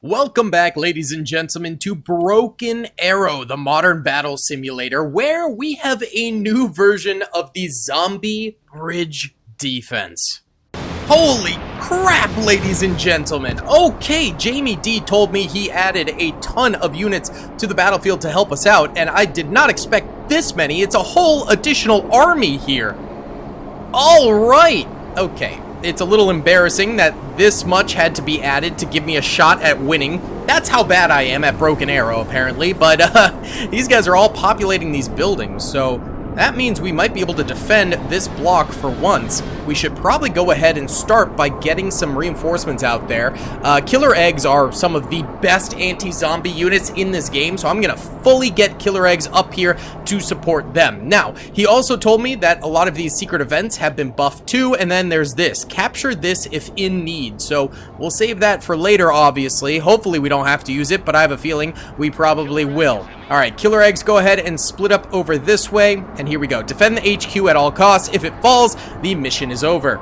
Welcome back, ladies and gentlemen, to Broken Arrow, the modern battle simulator, where we have a new version of the zombie bridge defense. Holy crap, ladies and gentlemen. Okay, Jamie D told me he added a ton of units to the battlefield to help us out, and I did not expect this many. It's a whole additional army here. All right. Okay. It's a little embarrassing that this much had to be added to give me a shot at winning. That's how bad I am at Broken Arrow, apparently. But these guys are all populating these buildings, so that means we might be able to defend this block for once. We should probably go ahead and start by getting some reinforcements out there. Killer eggs are some of the best anti-zombie units in this game, so I'm going to fully get killer eggs up here to support them. Now, he also told me that a lot of these secret events have been buffed too, and then there's this. Capture this if in need. So we'll save that for later, obviously. Hopefully we don't have to use it, but I have a feeling we probably will. Alright, killer eggs, go ahead and split up over this way, and here we go. Defend the HQ at all costs. If it falls, the mission is over.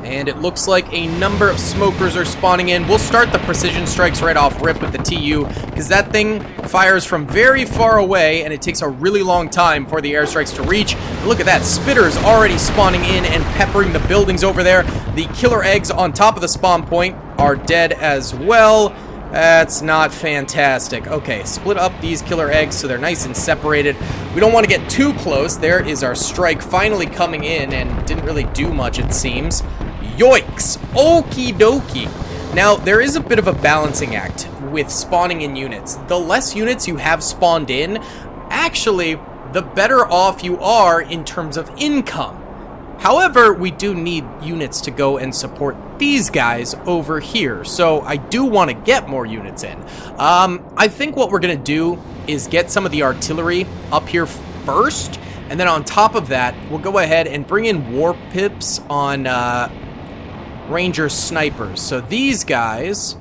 And it looks like a number of smokers are spawning in. We'll start the precision strikes right off rip with the TU, because that thing fires from very far away, and it takes a really long time for the airstrikes to reach. And look at that, spitters already spawning in and peppering the buildings over there. The killer eggs on top of the spawn point are dead as well. That's not fantastic. Okay, split up these killer eggs so they're nice and separated. We don't want to get too close. There is our strike finally coming in and didn't really do much, it seems. Yoinks! Okie dokie. Now, there is a bit of a balancing act with spawning in units. The less units you have spawned in, actually, the better off you are in terms of income. However, we do need units to go and support these guys over here, so I do want to get more units in. I think what we're going to do is get some of the artillery up here first, and then on top of that, we'll go ahead and bring in war pips on Ranger snipers. So these guys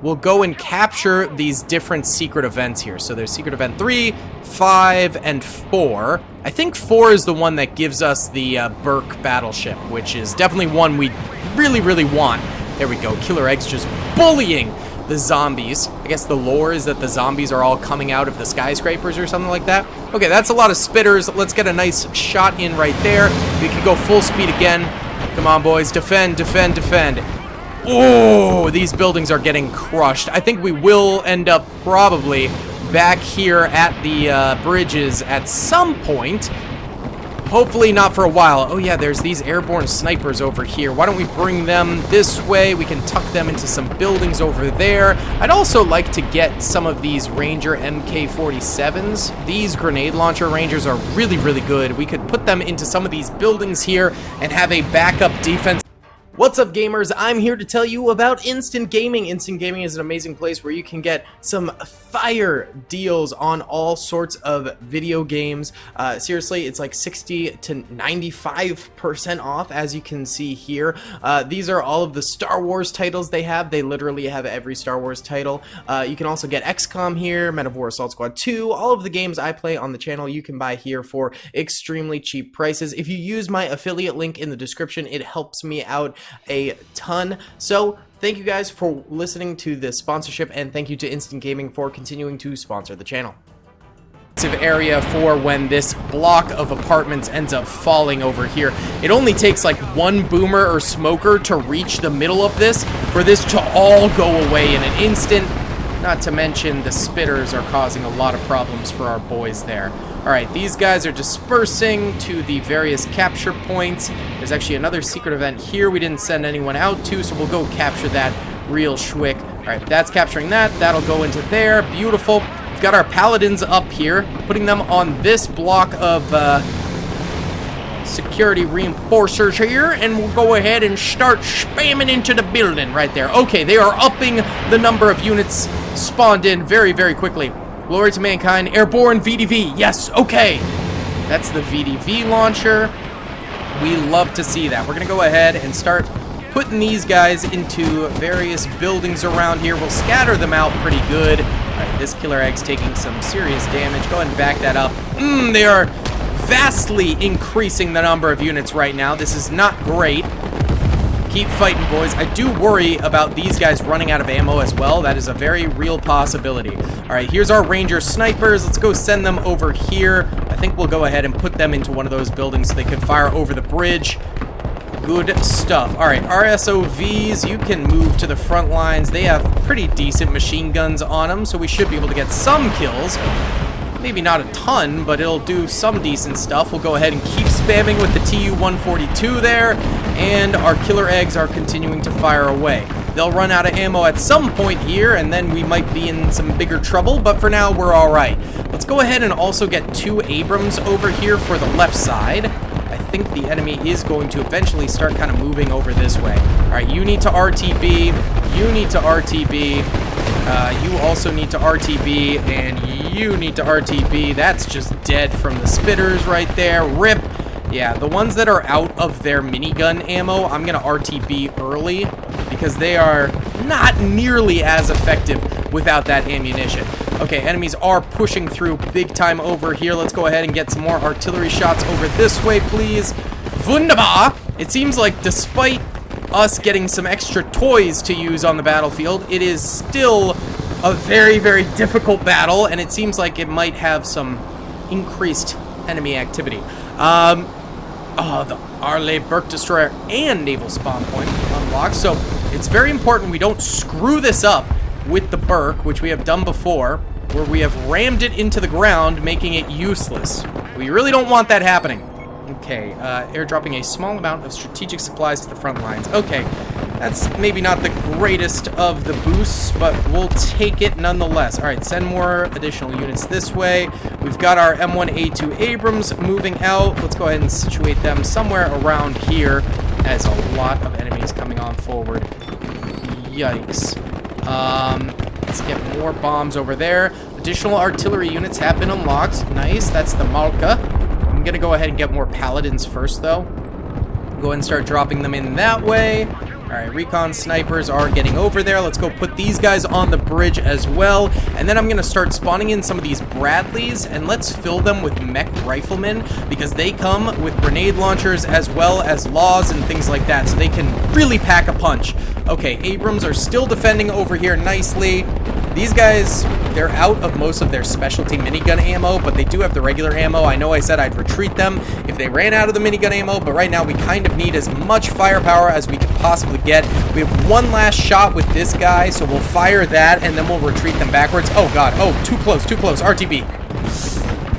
will go and capture these different secret events here. So there's secret event 3, 5, and 4. I think 4 is the one that gives us the Burke battleship, which is definitely one we really, really want. There we go. Killer eggs just bullying the zombies. I guess the lore is that the zombies are all coming out of the skyscrapers or something like that. Okay, that's a lot of spitters. Let's get a nice shot in right there. We can go full speed again. Come on, boys. Defend, defend, defend. Oh, these buildings are getting crushed. I think we will end up probably back here at the bridges at some point. Hopefully not for a while. Oh yeah, there's these airborne snipers over here. Why don't we bring them this way? We can tuck them into some buildings over there. I'd also like to get some of these Ranger MK47s. These grenade launcher Rangers are really, really good. We could put them into some of these buildings here and have a backup defense. What's up, gamers? I'm here to tell you about Instant Gaming. Instant Gaming is an amazing place where you can get some fire deals on all sorts of video games. Seriously, it's like 60 to 95% off, as you can see here. These are all of the Star Wars titles they have. They literally have every Star Wars title. You can also get XCOM here, Men of War Assault Squad 2. All of the games I play on the channel you can buy here for extremely cheap prices. If you use my affiliate link in the description, it helps me out a ton. So thank you guys for listening to this sponsorship, and thank you to Instant Gaming for continuing to sponsor the channel. Area for when this block of apartments ends up falling over here. It only takes like one boomer or smoker to reach the middle of this for this to all go away in an instant. Not to mention the spitters are causing a lot of problems for our boys there. Alright, these guys are dispersing to the various capture points. There's actually another secret event here we didn't send anyone out to, so we'll go capture that real schwick. Alright, that's capturing that. That'll go into there. Beautiful. We've got our paladins up here, putting them on this block of security reinforcers here, and we'll go ahead and start spamming into the building right there. Okay, they are upping the number of units spawned in very, very quickly. Glory to mankind. Airborne VDV. Yes, okay. That's the VDV launcher. We love to see that. We're going to go ahead and start putting these guys into various buildings around here. We'll scatter them out pretty good. All right, this killer egg's taking some serious damage. Go ahead and back that up. They are vastly increasing the number of units right now. This is not great. Keep fighting, boys. I do worry about these guys running out of ammo as well. That is a very real possibility. All right, here's our Ranger snipers. Let's go send them over here. I think we'll go ahead and put them into one of those buildings so they can fire over the bridge. Good stuff. All right, RSOVs, you can move to the front lines. They have pretty decent machine guns on them, so we should be able to get some kills. Maybe not a ton, but it'll do some decent stuff. We'll go ahead and keep spamming with the TU-142 there, and our killer eggs are continuing to fire away. They'll run out of ammo at some point here, and then we might be in some bigger trouble, but for now, we're all right. Let's go ahead and also get 2 Abrams over here for the left side. I think the enemy is going to eventually start kind of moving over this way. All right, you need to RTB. You need to RTB. You also need to RTB, and you need to RTB. That's just dead from the spitters right there. RIP. Yeah, the ones that are out of their minigun ammo, I'm going to RTB early because they are not nearly as effective without that ammunition. Okay, enemies are pushing through big time over here. Let's go ahead and get some more artillery shots over this way, please. Wunderbar! It seems like despite us getting some extra toys to use on the battlefield, it is still a very, very difficult battle, and it seems like it might have some increased enemy activity. The Arleigh Burke Destroyer and Naval Spawn Point unlocked, so it's very important we don't screw this up with the Burke, which we have done before, where we have rammed it into the ground, making it useless. We really don't want that happening. Okay, airdropping a small amount of strategic supplies to the front lines. Okay, that's maybe not the greatest of the boosts, but we'll take it nonetheless. All right, send more additional units this way. We've got our M1A2 Abrams moving out. Let's go ahead and situate them somewhere around here, as a lot of enemies coming on forward. Yikes. Let's get more bombs over there. Additional artillery units have been unlocked. Nice, that's the Malka. I'm gonna go ahead and get more paladins first, though. Go ahead and start dropping them in that way. All right, recon snipers are getting over there. Let's go put these guys on the bridge as well. And then I'm going to start spawning in some of these Bradleys, and let's fill them with mech riflemen because they come with grenade launchers as well as laws and things like that, so they can really pack a punch. Okay, Abrams are still defending over here nicely. These guys, they're out of most of their specialty minigun ammo, but they do have the regular ammo. I know I said I'd retreat them if they ran out of the minigun ammo, but right now we kind of need as much firepower as we can possibly get. We have one last shot with this guy, so we'll fire that, and then we'll retreat them backwards. Oh, God. Oh, too close, too close. RTB.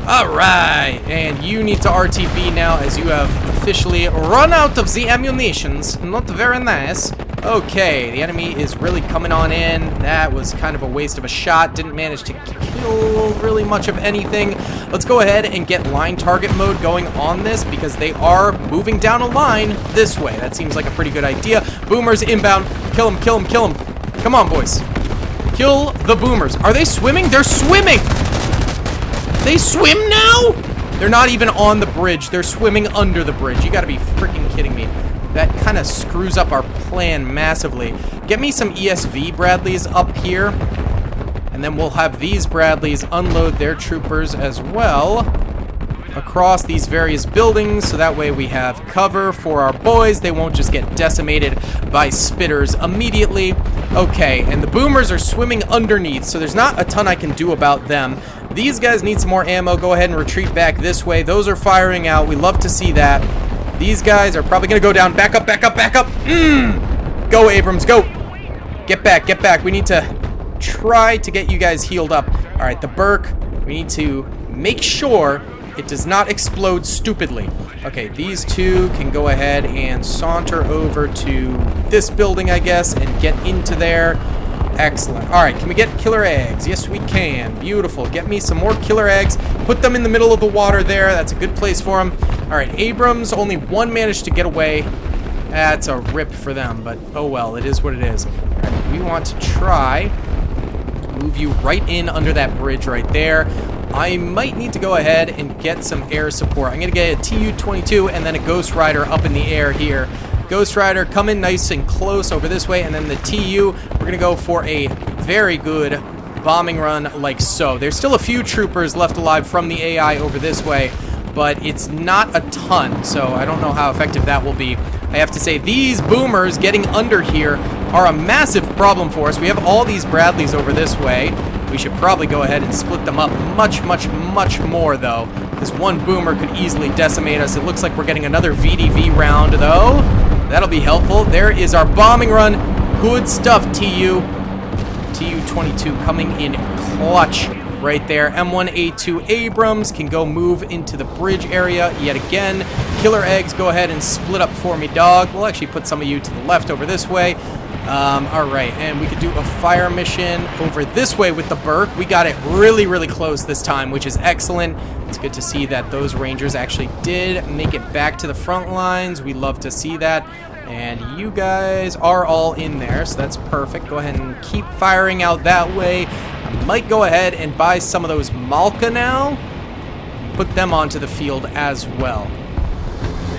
All right, and you need to RTB now as you have officially run out of the ammunitions. Not very nice. Okay, the enemy is really coming on in. That was kind of a waste of a shot. Didn't manage to kill really much of anything. Let's go ahead and get line target mode going on this because they are moving down a line this way. That seems like a pretty good idea. Boomers inbound. Kill them, kill them, kill them. Come on, boys. Kill the boomers. Are they swimming? They're swimming! They swim now? They're not even on the bridge. They're swimming under the bridge. You gotta be freaking kidding me. That kind of screws up our plan massively. Get me some ESV Bradleys up here, and then we'll have these Bradleys unload their troopers as well across these various buildings, so that way we have cover for our boys. They won't just get decimated by spitters immediately. Okay, and the boomers are swimming underneath, so there's not a ton I can do about them. These guys need some more ammo. Go ahead and retreat back this way. Those are firing out. We love to see that. These guys are probably going to go down. Back up, back up, back up. Go, Abrams, go. Get back, get back. We need to try to get you guys healed up. All right, the Burke, we need to make sure it does not explode stupidly. Okay, these two can go ahead and saunter over to this building, I guess, and get into there. Excellent. All right, can we get killer eggs? Yes, we can. Beautiful. Get me some more killer eggs. Put them in the middle of the water there. That's a good place for them. All right, Abrams, only one managed to get away. That's a rip for them, but oh well, it is what it is. All right, we want to try move you right in under that bridge right there. I might need to go ahead and get some air support. I'm going to get a TU-22 and then a Ghost Rider up in the air here. Ghost Rider, come in nice and close over this way, and then the TU, we're going to go for a very good bombing run like so. There's still a few troopers left alive from the AI over this way, but it's not a ton, so I don't know how effective that will be. I have to say, these boomers getting under here are a massive problem for us. We have all these Bradleys over this way. We should probably go ahead and split them up much, much, much more, though. This one boomer could easily decimate us. It looks like we're getting another VDV round, though. That'll be helpful. There is our bombing run. Good stuff, TU. TU-22 coming in clutch right there. M1A2 Abrams can go move into the bridge area yet again. Killer eggs, go ahead and split up for me, dog. We'll actually put some of you to the left over this way. Alright, and we could do a fire mission over this way with the Burke. We got it really, really close this time, which is excellent. It's good to see that those Rangers actually did make it back to the front lines. We love to see that. And you guys are all in there, so that's perfect. Go ahead and keep firing out that way. I might go ahead and buy some of those Malka now. Put them onto the field as well.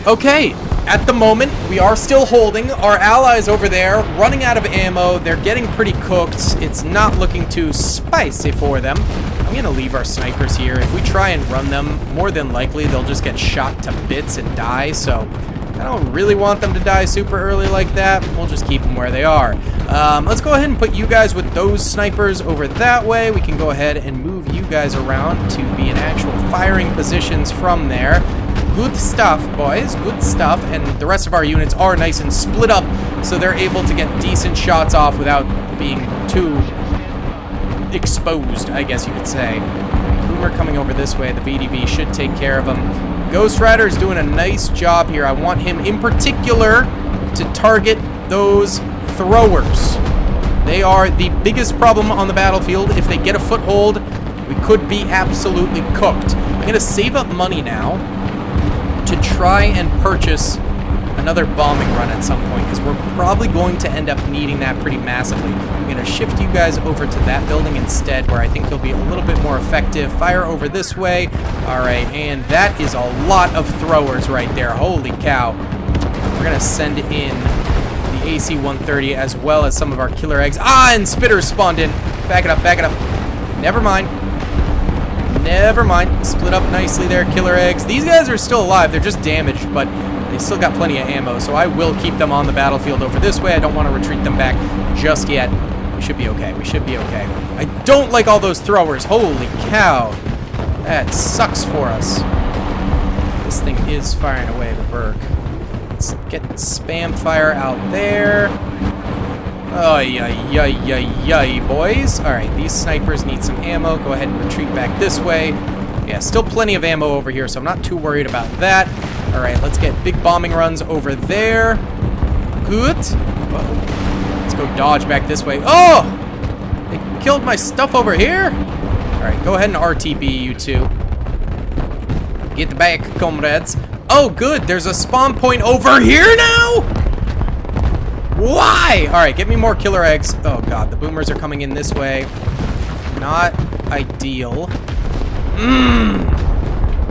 Okay, at the moment, we are still holding. Our allies over there, running out of ammo. They're getting pretty cooked. It's not looking too spicy for them. I'm going to leave our snipers here. If we try and run them, more than likely they'll just get shot to bits and die, so I don't really want them to die super early like that. We'll just keep them where they are. Let's go ahead and put you guys with those snipers over that way. We can go ahead and move you guys around to be in actual firing positions from there. Good stuff, boys. Good stuff. And the rest of our units are nice and split up, so they're able to get decent shots off without being too exposed, I guess you could say. Boomer coming over this way. The VDV should take care of them. Ghost Rider is doing a nice job here. I want him in particular to target those throwers. They are the biggest problem on the battlefield. If they get a foothold, we could be absolutely cooked. I'm going to save up money now to try and purchase another bombing run at some point, because we're probably going to end up needing that pretty massively. I'm going to shift you guys over to that building instead, where I think they'll be a little bit more effective. Fire over this way. All right, and that is a lot of throwers right there. Holy cow. We're going to send in the AC-130 as well as some of our killer eggs. Ah, and spitters spawned in. Back it up, back it up. Never mind. Never mind. Split up nicely there, killer eggs. These guys are still alive. They're just damaged, but they still got plenty of ammo, so I will keep them on the battlefield over this way. I don't want to retreat them back just yet. We should be okay. We should be okay. I don't like all those throwers. Holy cow. That sucks for us. This thing is firing away the Burke. Let's get spam fire out there. Oh, yay, boys. All right, these snipers need some ammo. Go ahead and retreat back this way. Yeah, still plenty of ammo over here, so I'm not too worried about that. All right, let's get big bombing runs over there. Good. Uh-oh. Let's go dodge back this way. Oh! They killed my stuff over here? All right, go ahead and RTB, you two. Get back, comrades. Oh, good. There's a spawn point over here now? Why? All right, get me more killer eggs. Oh, God. The boomers are coming in this way. Not ideal. All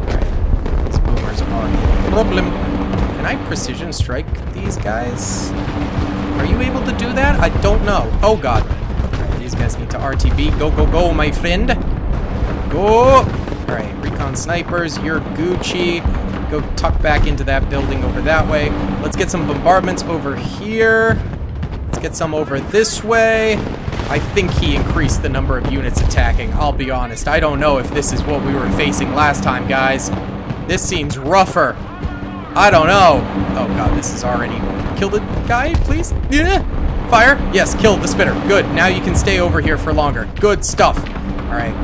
right. These boomers are a problem. Can I precision strike these guys? Are you able to do that? I don't know. Oh, God. All right, these guys need to RTB. Go, go, go, my friend. Go. All right, recon snipers. You're Gucci. Go tuck back into that building over that way. Let's get some bombardments over here. Let's get some over this way. I think he increased the number of units attacking. I'll be honest. I don't know if this is what we were facing last time, guys. This seems rougher. I don't know. Oh, God, this is already... Kill the guy, please? Yeah. Fire? Yes, kill the spitter. Good. Now you can stay over here for longer. Good stuff. All right.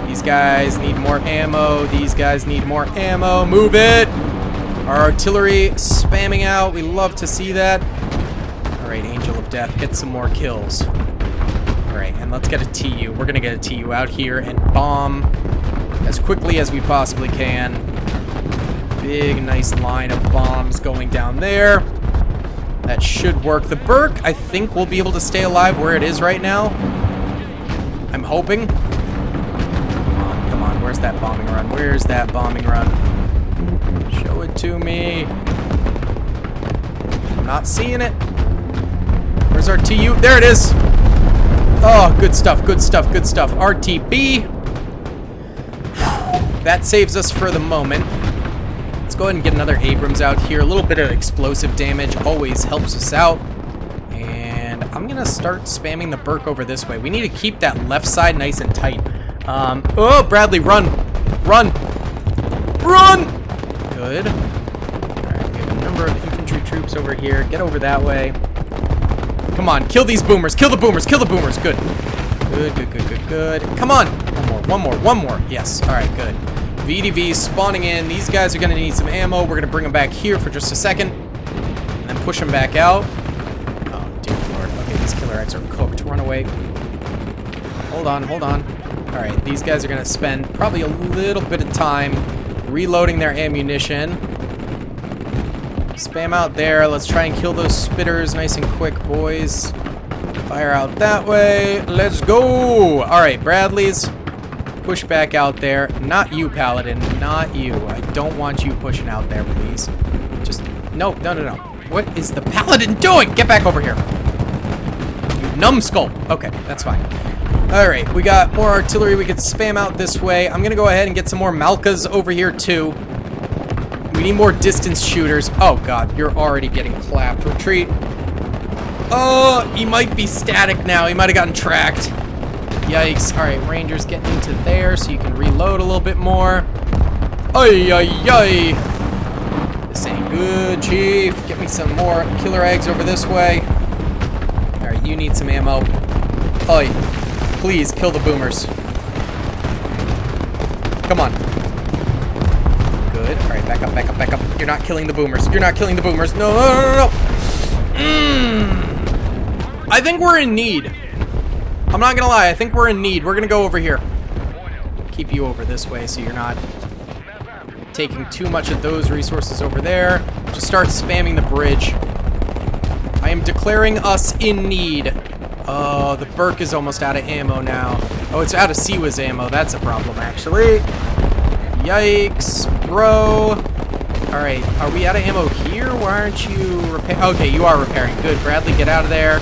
These guys need more ammo. These guys need more ammo. Move it! Our artillery spamming out. We love to see that. Alright, Angel of Death, get some more kills. Alright, and let's get a TU. We're gonna get a TU out here and bomb as quickly as we possibly can. Big, nice line of bombs going down there. That should work. The Burke, I think, will be able to stay alive where it is right now. I'm hoping. Where's that bombing run? Where's that bombing run? Show it to me. I'm not seeing it. Where's our TU? There it is. Oh, good stuff, good stuff, good stuff. RTB. That saves us for the moment. Let's go ahead and get another Abrams out here. A little bit of explosive damage always helps us out. And I'm going to start spamming the Burke over this way. We need to keep that left side nice and tight. Oh, Bradley, run! Run! Run! Good. Alright, we have a number of infantry troops over here. Get over that way. Come on, kill these boomers. Kill the boomers. Kill the boomers. Good. Good, good, good, good, good. Come on. One more. Yes. All right, good. VDV spawning in. These guys are going to need some ammo. We're going to bring them back here for just a second. And then push them back out. Oh, dear Lord. Okay, these killer eggs are cooked. Run away. Hold on. All right, these guys are going to spend probably a little bit of time reloading their ammunition. Spam out there. Let's try and kill those spitters nice and quick, boys. Fire out that way. Let's go. All right, Bradleys. Push back out there. Not you, Paladin. Not you. I don't want you pushing out there, please. Just, no. What is the Paladin doing? Get back over here. You numbskull. Okay, that's fine. All right, we got more artillery. We could spam out this way. I'm going to go ahead and get some more Malkas over here, too. We need more distance shooters. Oh, God, you're already getting clapped. Retreat. Oh, he might be static now. He might have gotten tracked. Yikes. All right, Rangers, get into there so you can reload a little bit more. Ay. This ain't good, Chief. Get me some more killer eggs over this way. All right, you need some ammo. Ay. Please, kill the boomers. Come on. Good. All right, back up. You're not killing the boomers. No. I think we're in need. I'm not gonna lie, I think we're in need. We're gonna go over here. Keep you over this way so you're not taking too much of those resources over there. Just start spamming the bridge. I am declaring us in need. Oh, the Burke is almost out of ammo now. Oh, it's out of CWIS ammo. That's a problem, actually. Yikes, bro. All right, are we out of ammo here? Why aren't you repairing? Okay, you are repairing. Good, Bradley, get out of there.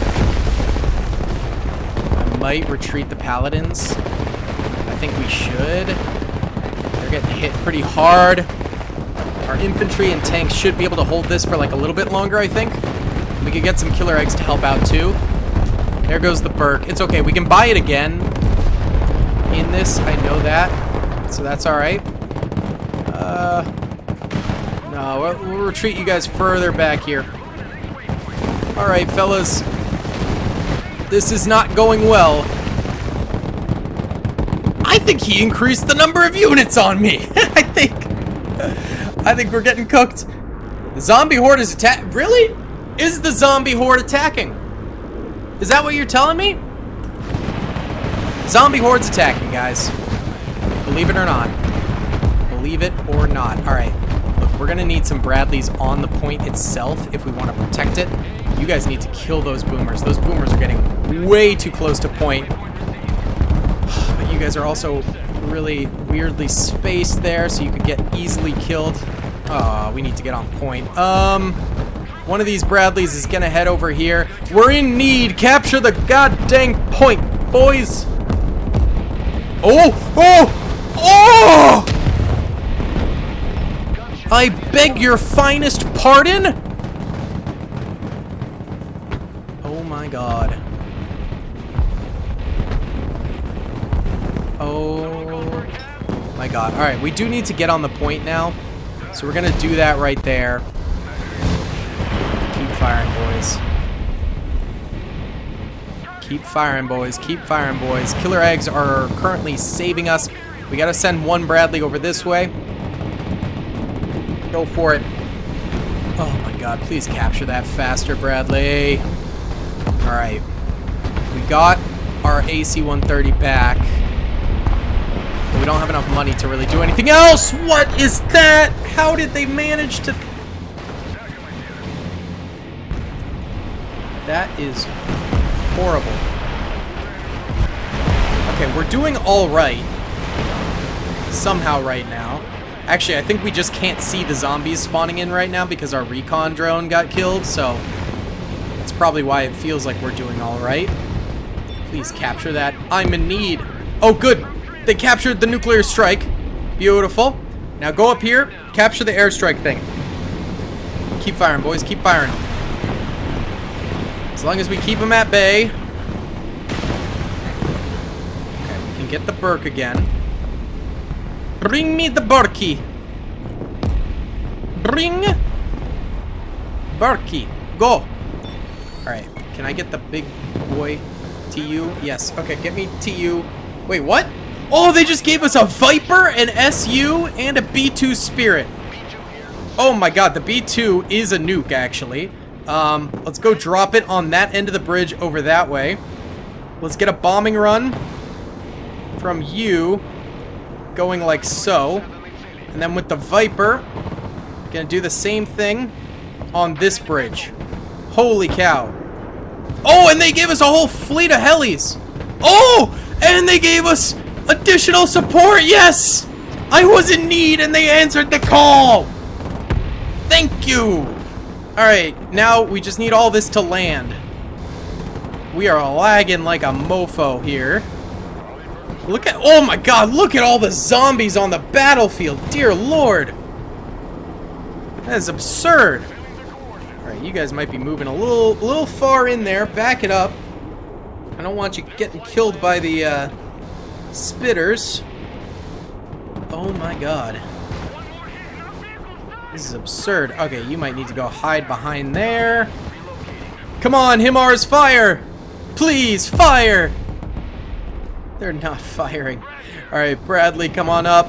I might retreat the Paladins. I think we should. They're getting hit pretty hard. Our infantry and tanks should be able to hold this for like a little bit longer, I think. We could get some killer eggs to help out, too. There goes the Burke. It's okay. We can buy it again in this. I know that. So that's all right. No, we'll retreat you guys further back here. All right, fellas. This is not going well. I think he increased the number of units on me. I think we're getting cooked. The zombie horde is Really? Is the zombie horde attacking? Is that what you're telling me? Zombie horde's attacking, guys. Believe it or not. Believe it or not. All right. Look, we're going to need some Bradleys on the point itself if we want to protect it. You guys need to kill those boomers. Those boomers are getting way too close to point. But you guys are also really weirdly spaced there, so you could get easily killed. Oh, we need to get on point. One of these Bradleys is gonna head over here. We're in need. Capture the goddamn point, boys. Oh! I beg your finest pardon? Oh my god. Oh my god. Alright, we do need to get on the point now. So we're gonna do that right there. Keep firing, boys. Keep firing, boys. Keep firing, boys. Killer eggs are currently saving us. We gotta send one Bradley over this way. Go for it. Oh my god, please capture that faster, Bradley. Alright. We got our AC-130 back. But we don't have enough money to really do anything else. What is that? How did they manage to... That is horrible. Okay, we're doing all right. Somehow right now. Actually, I think we just can't see the zombies spawning in right now because our recon drone got killed, so that's probably why it feels like we're doing all right. Please capture that. I'm in need. Oh, good. They captured the nuclear strike. Beautiful. Now go up here, capture the airstrike thing. Keep firing, boys, keep firing. As long as we keep them at bay. Okay, we can get the Burke again. Bring me the Burkey. Bring Burkey. Go. Alright, can I get the big boy TU? Yes. Okay, get me TU. Wait, what? Oh, they just gave us a Viper, an SU, and a B2 Spirit. Oh my god, the B2 is a nuke, actually. Let's go drop it on that end of the bridge over that way. Let's get a bombing run from you, going like so. And then with the Viper, gonna do the same thing on this bridge. Holy cow. Oh, and they gave us a whole fleet of helis. Oh, and they gave us additional support, yes! I was in need and they answered the call! Thank you! Alright, now we just need all this to land. We are lagging like a mofo here. Look at, oh my god, look at all the zombies on the battlefield, dear lord! That is absurd. Alright, you guys might be moving a little far in there, back it up. I don't want you getting killed by the, spitters. Oh my god. This is absurd. Okay, you might need to go hide behind there. Come on, HIMARS, fire! Please, fire! They're not firing. Alright, Bradley, come on up.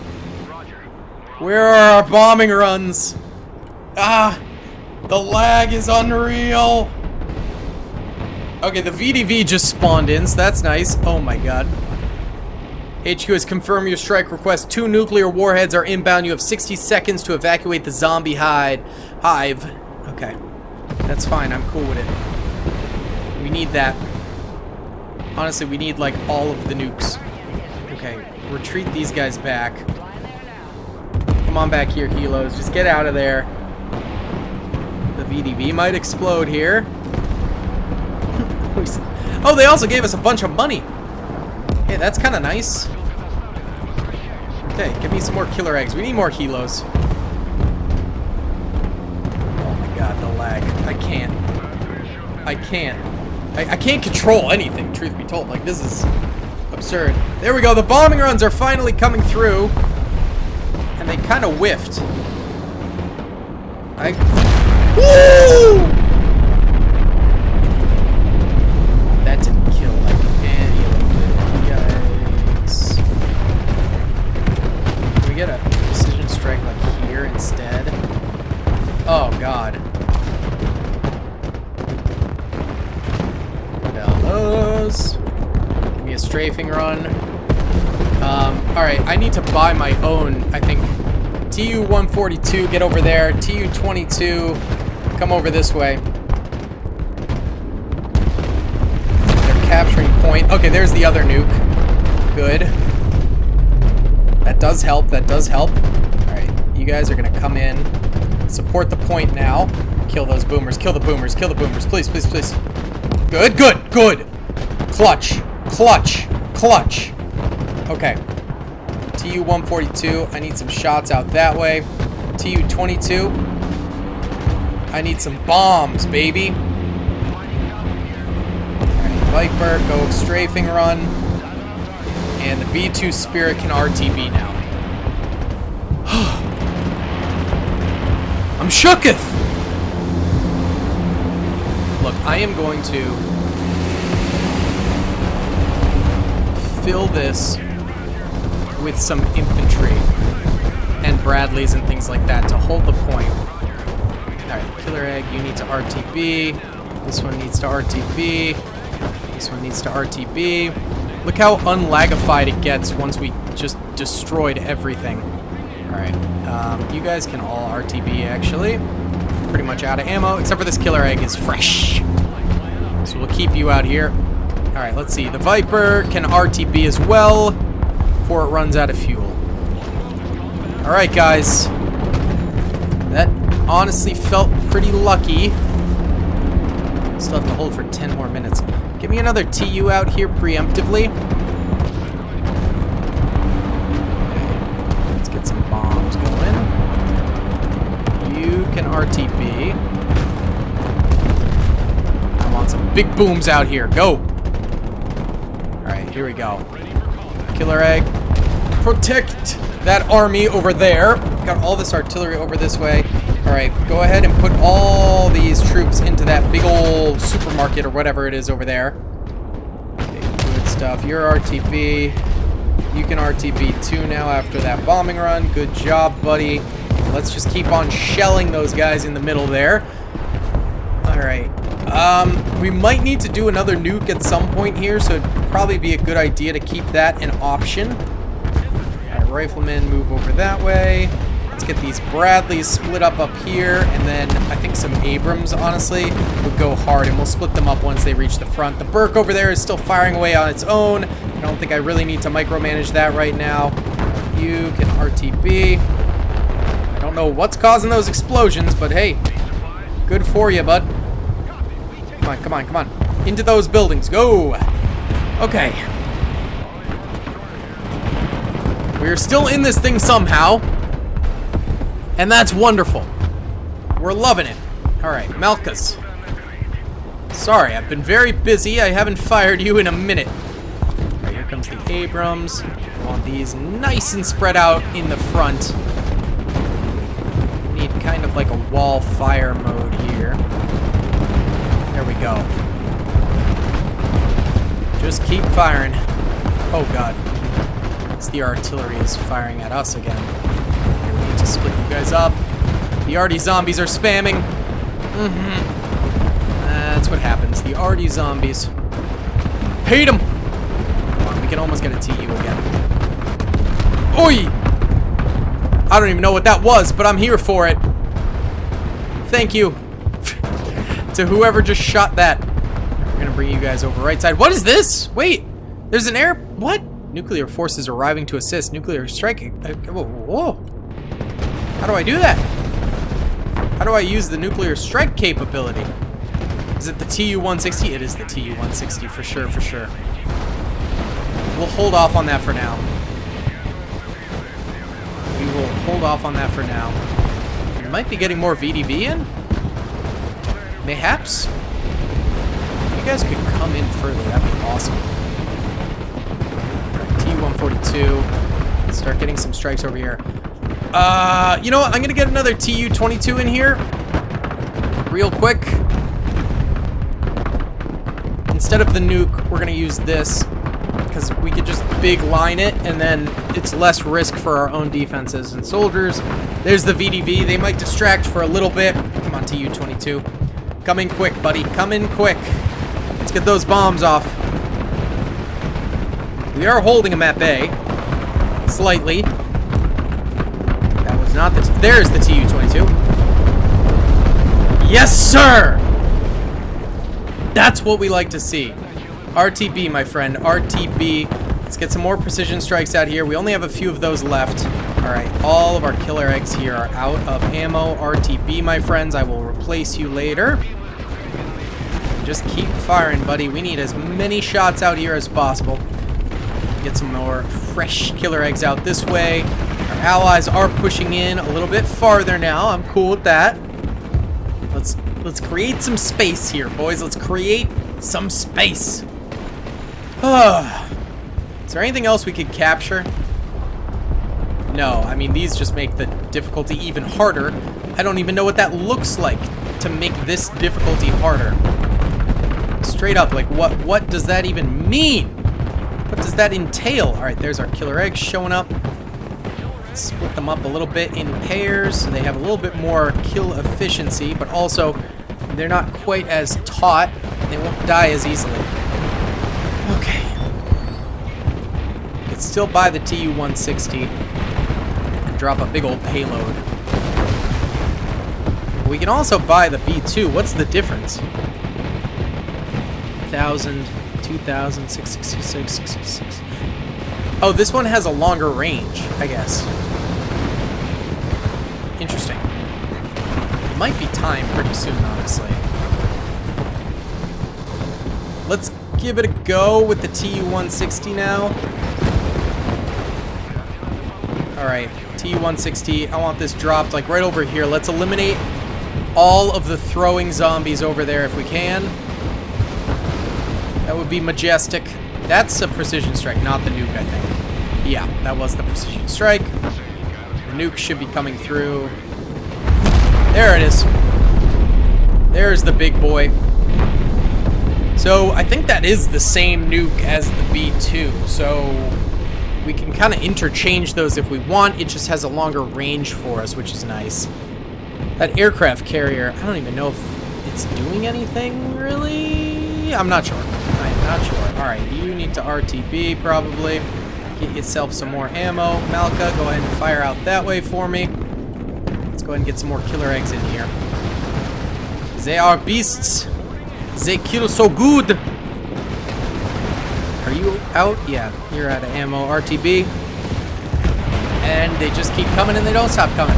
Where are our bombing runs? Ah! The lag is unreal! Okay, the VDV just spawned in, so that's nice. Oh my god. HQ has confirmed your strike request. 2 nuclear warheads are inbound. You have 60 seconds to evacuate the zombie hive. Okay. That's fine. I'm cool with it. We need that. Honestly, we need, like, all of the nukes. Okay. Retreat these guys back. Come on back here, helos. Just get out of there. The VDV might explode here. Oh, they also gave us a bunch of money. Hey, that's kind of nice. Okay, give me some more killer eggs. We need more helos. Oh my god, the lag. I can't. I can't control anything, truth be told. Like, this is absurd. There we go. The bombing runs are finally coming through. And they kind of whiffed. Woo! That didn't kill like any of them. Yikes. Can we get a precision strike like here instead? Oh god. Bellows. Give me a strafing run. Alright, I need to buy my own, I think. TU-142, get over there. TU-22, come over this way. They're capturing point. Okay, there's the other nuke. Good. That does help, that does help. Alright, you guys are gonna come in. Support the point now. Kill those boomers, kill the boomers, kill the boomers. Please, please, please. Good, good, good. Clutch, clutch, clutch. Okay. TU-142, I need some shots out that way. TU-22, I need some bombs, baby. Alright, Viper, go strafing run. And the B2 Spirit can RTB now. I'm shooketh! Look, I am going to fill this with some infantry and Bradleys and things like that to hold the point. Alright, Killer Egg, you need to RTB. This one needs to RTB. This one needs to RTB. Look how unlagified it gets once we just destroyed everything. Alright, you guys can all RTB actually. Pretty much out of ammo, except for this Killer Egg is fresh. So we'll keep you out here. Alright, let's see. The Viper can RTB as well before it runs out of fuel. Alright, guys. That honestly felt pretty lucky. Still have to hold for 10 more minutes. Give me another TU out here preemptively. Okay. Let's get some bombs going. big booms out here. Go. Alright, here we go. Killer egg. Protect that army over there. Got all this artillery over this way. Alright, go ahead and put all these troops into that big old supermarket or whatever it is over there. Okay, good stuff. You're RTB. You can RTB too now after that bombing run. Good job, buddy. Let's just keep on shelling those guys in the middle there. Alright. We might need to do another nuke at some point here, so it'd probably be a good idea to keep that an option. Alright, riflemen move over that way. Let's get these Bradleys split up here, and then I think some Abrams, honestly, would go hard, and we'll split them up once they reach the front. The Burke over there is still firing away on its own. I don't think I really need to micromanage that right now. You can RTB. I don't know what's causing those explosions, but hey, good for you, bud. Come on, come on, come on. Into those buildings. Go! Okay. We're still in this thing somehow. And that's wonderful. We're loving it. Alright, Malchus. Sorry, I've been very busy. I haven't fired you in a minute. Alright, here comes the Abrams. I want these nice and spread out in the front. We need kind of like a wall fire mode here. There we go. Just keep firing. Oh god. It's the artillery is firing at us again. To split you guys up. The arty zombies are spamming. That's what happens. The arty zombies. Hate them! Come on, we can almost get a TU again. Oi! I don't even know what that was, but I'm here for it. Thank you. To whoever just shot that. We're gonna bring you guys over right side. What is this? Wait! There's an air... What? Nuclear forces arriving to assist. Nuclear strike... Whoa. How do I do that? How do I use the nuclear strike capability? Is it the TU-160? It is the TU-160 for sure, for sure. We'll hold off on that for now. We will hold off on that for now. We might be getting more VDV in? Mayhaps? If you guys could come in further, that'd be awesome. TU-142. Start getting some strikes over here. You know what? I'm gonna get another TU-22 in here. Real quick. Instead of the nuke, we're gonna use this. Because we could just big line it, and then it's less risk for our own defenses and soldiers. There's the VDV. They might distract for a little bit. Come on, TU-22. Come in quick, buddy. Come in quick. Let's get those bombs off. We are holding them at bay. Slightly. Not the there's the TU-22. Yes, sir! That's what we like to see. RTB, my friend. RTB. Let's get some more precision strikes out here. We only have a few of those left. Alright, all of our killer eggs here are out of ammo. RTB, my friends. I will replace you later. Just keep firing, buddy. We need as many shots out here as possible. Get some more fresh killer eggs out this way. Our allies are pushing in a little bit farther now. I'm cool with that. Let's create some space here, boys. Let's create some space. Is there anything else we could capture? No, I mean, these just make the difficulty even harder. I don't even know what that looks like to make this difficulty harder. Straight up, like, what does that even mean? What does that entail? Alright, there's our killer eggs showing up. Split them up a little bit in pairs so they have a little bit more kill efficiency, but also they're not quite as taut. They won't die as easily. Okay. You can still buy the TU-160 and drop a big old payload. We can also buy the B2. What's the difference? 1,000, 2,000, 666, 666. Oh, this one has a longer range, I guess. Interesting. It might be time pretty soon, honestly. Let's give it a go with the TU-160 now. Alright, TU-160. I want this dropped, like, right over here. Let's eliminate all of the throwing zombies over there if we can. would be majestic. That's a precision strike, not the nuke, I think. Yeah, that was the precision strike. The nuke should be coming through. There it is. There's the big boy. So I think that is the same nuke as the B2. So we can kind of interchange those if we want. It just has a longer range for us, which is nice. That aircraft carrier, I don't even know if it's doing anything, really? I'm not sure. I'm not sure. Alright, you need to RTB, probably. Get yourself some more ammo. Malka, go ahead and fire out that way for me. Let's go ahead and get some more killer eggs in here. They are beasts. They kill so good. Are you out? Yeah, you're out of ammo. RTB. And they just keep coming and they don't stop coming.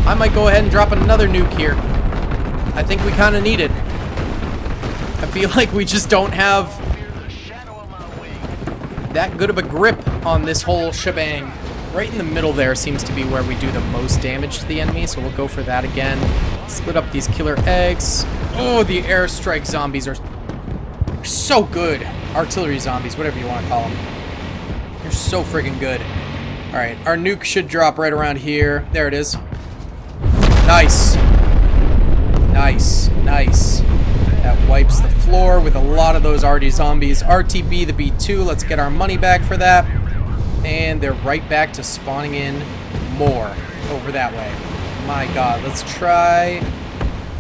I might go ahead and drop another nuke here. I think we kind of need it. I feel like we just don't have that good of a grip on this whole shebang. Right in the middle there seems to be where we do the most damage to the enemy, so we'll go for that again. Split up these killer eggs. Oh, the airstrike zombies are so good. Artillery zombies, whatever you want to call them. They're so friggin' good. Alright, our nuke should drop right around here. There it is. Nice. Nice, nice. That wipes the floor with a lot of those RD zombies. RTB the B2, let's get our money back for that. And they're right back to spawning in more over that way. My god, let's try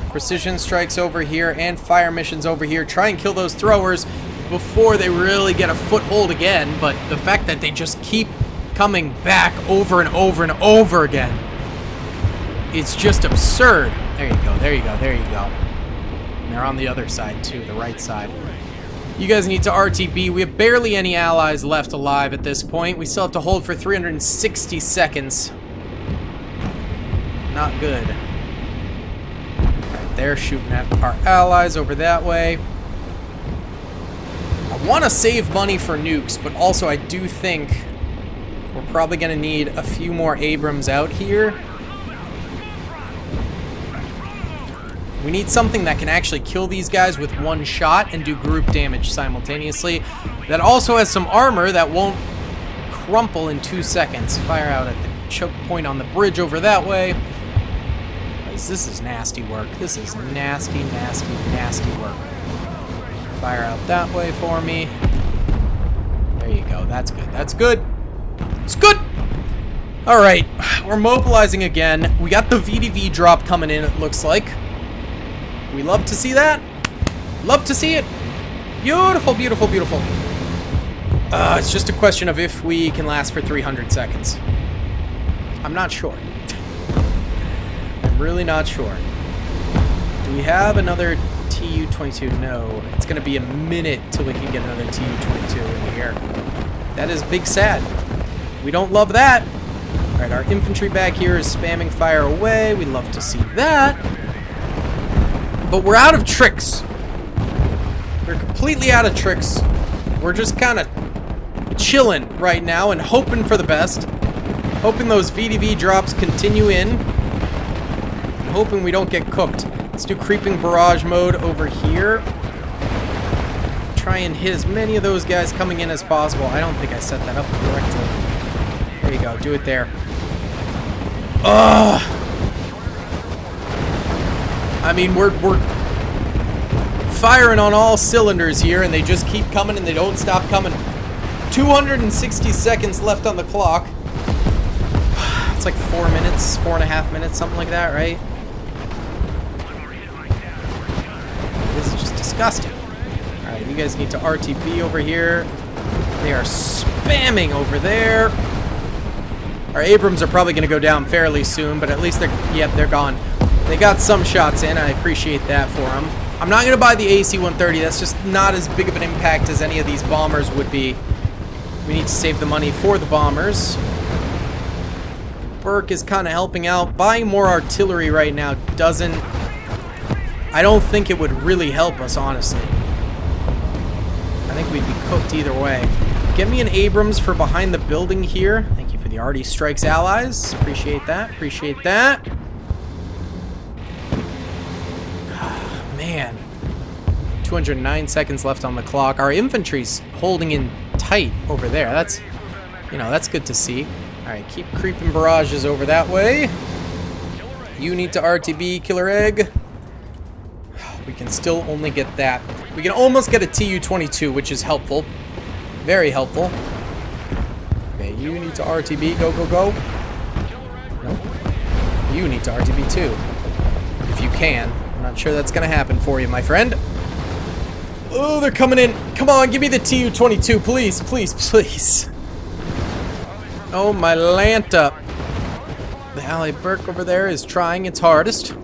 precision strikes over here and fire missions over here. Try and kill those throwers before they really get a foothold again. But the fact that they just keep coming back over and over and over again, it's just absurd. There you go, there you go, there you go. And they're on the other side too, the right side. You guys need to RTB. We have barely any allies left alive at this point. We still have to hold for 360 seconds. Not good. Right, they're shooting at our allies over that way. I want to save money for nukes, but also I do think we're probably going to need a few more Abrams out here. We need something that can actually kill these guys with one shot and do group damage simultaneously. That also has some armor that won't crumple in 2 seconds. Fire out at the choke point on the bridge over that way. This is nasty work. This is nasty, nasty, nasty work. Fire out that way for me. There you go. That's good. That's good. It's good! Alright. We're mobilizing again. We got the VDV drop coming in, it looks like. We love to see that. Love to see it. Beautiful, beautiful, beautiful. It's just a question of if we can last for 300 seconds. I'm not sure. I'm really not sure. Do we have another TU-22? No. It's going to be a minute till we can get another TU-22 in here. That is big sad. We don't love that. All right, our infantry back here is spamming fire away. We love to see that. But we're out of tricks. We're completely out of tricks. We're just kind of chilling right now and hoping for the best. Hoping those VDV drops continue in. And hoping we don't get cooked. Let's do creeping barrage mode over here. Try and hit as many of those guys coming in as possible. I don't think I set that up correctly. There you go. Do it there. Ugh! I mean, we're firing on all cylinders here, and they just keep coming, and they don't stop coming. 260 seconds left on the clock. It's like 4 minutes, 4.5 minutes, something like that, right? This is just disgusting. All right, you guys need to RTB over here. They are spamming over there. Our Abrams are probably going to go down fairly soon, but at least they're gone. They got some shots in. I appreciate that for them. I'm not going to buy the AC-130. That's just not as big of an impact as any of these bombers would be. We need to save the money for the bombers. Burke is kind of helping out. Buying more artillery right now doesn't... I don't think it would really help us, honestly. I think we'd be cooked either way. Get me an Abrams for behind the building here. Thank you for the RD Strikes allies. Appreciate that. Appreciate that. Man, 209 seconds left on the clock. Our infantry's holding in tight over there. That's, you know, that's good to see. Alright, keep creeping barrages over that way. You need to RTB, Killer Egg. We can still only get that. We can almost get a TU-22, which is helpful. Very helpful. Okay, you need to RTB. Go, go, go. Nope. You need to RTB too. If you can. I'm not sure that's going to happen for you, my friend. Oh, they're coming in. Come on, give me the TU-22, please, please, please. Oh, my Lanta. The Allied Burke over there is trying its hardest.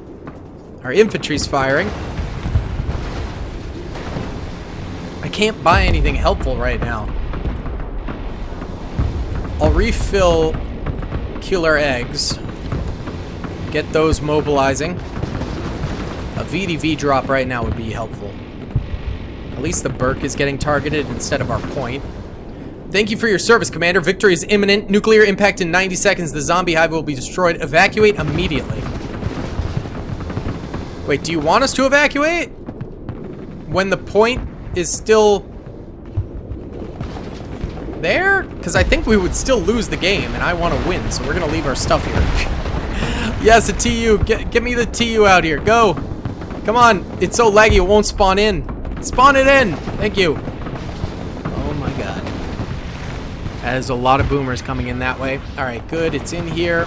Our infantry's firing. I can't buy anything helpful right now. I'll refill Killer Eggs. Get those mobilizing. A VDV drop right now would be helpful. At least the Burke is getting targeted instead of our point. Thank you for your service, Commander. Victory is imminent. Nuclear impact in 90 seconds. The zombie hive will be destroyed. Evacuate immediately. Wait, do you want us to evacuate? When the point is still there? Because I think we would still lose the game, and I want to win, so we're going to leave our stuff here. Yes, a TU. Get me the TU out here. Go. Come on. It's so laggy, it won't spawn in. Spawn it in. Thank you. Oh, my God. That is a lot of boomers coming in that way. All right, good. It's in here.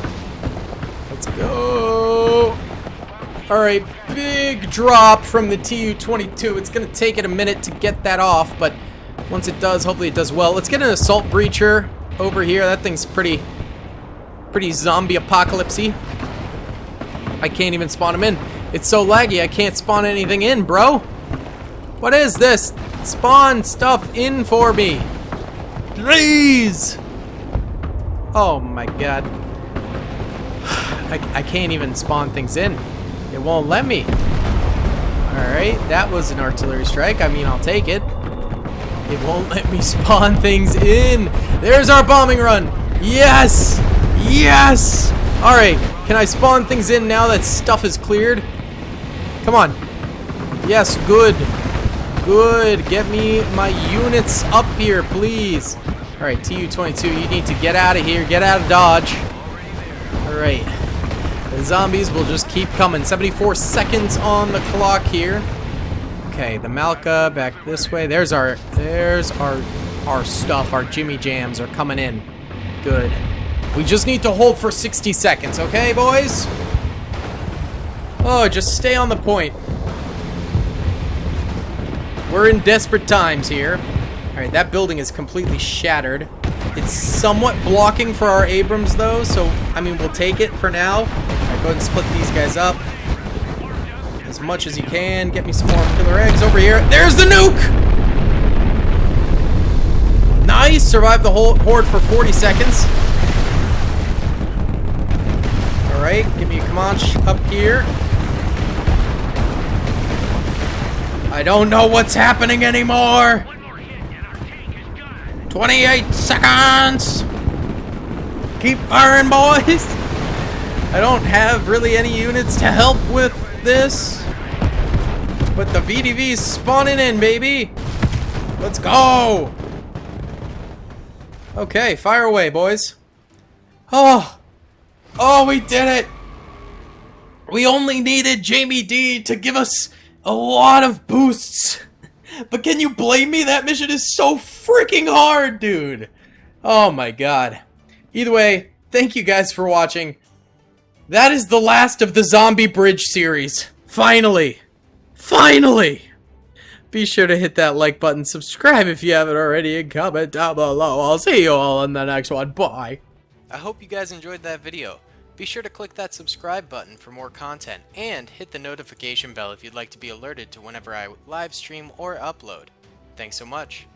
Let's go. All right, big drop from the TU-22. It's going to take it a minute to get that off, but once it does, hopefully it does well. Let's get an assault breacher over here. That thing's pretty zombie apocalypse-y. I can't even spawn them in. It's so laggy, I can't spawn anything in, bro. What is this? Spawn stuff in for me. Please! Oh my God. I can't even spawn things in. It won't let me. Alright, that was an artillery strike. I mean, I'll take it. It won't let me spawn things in. There's our bombing run. Yes! Yes! Alright, can I spawn things in now that stuff is cleared? Come on. Yes, good. Good. Get me my units up here, please. Alright, TU-22, you need to get out of here. Get out of Dodge. Alright. The zombies will just keep coming. 74 seconds on the clock here. Okay, the Malka back this way. There's our stuff. Our Jimmy Jams are coming in. Good. We just need to hold for 60 seconds, okay, boys? Oh, just stay on the point. We're in desperate times here. Alright, that building is completely shattered. It's somewhat blocking for our Abrams, though, so, I mean, we'll take it for now. Alright, go ahead and split these guys up. As much as you can. Get me some more Killer Eggs over here. There's the nuke! Nice! Survived the whole horde for 40 seconds. Alright, give me a Comanche up here. I don't know what's happening anymore! 28 seconds! Keep firing, boys! I don't have really any units to help with this. But the VDV's spawning in, baby! Let's go! Okay, fire away, boys. Oh! Oh, we did it! We only needed Jamie D to give us a lot of boosts. But can you blame me? That mission is so freaking hard, dude. Oh my God. Either way, thank you guys for watching. That is the last of the Zombie Bridge series. Finally. Finally. Be sure to hit that like button, subscribe if you haven't already, and comment down below. I'll see you all in the next one. Bye. I hope you guys enjoyed that video. Be sure to click that subscribe button for more content, and hit the notification bell if you'd like to be alerted to whenever I live stream or upload. Thanks so much.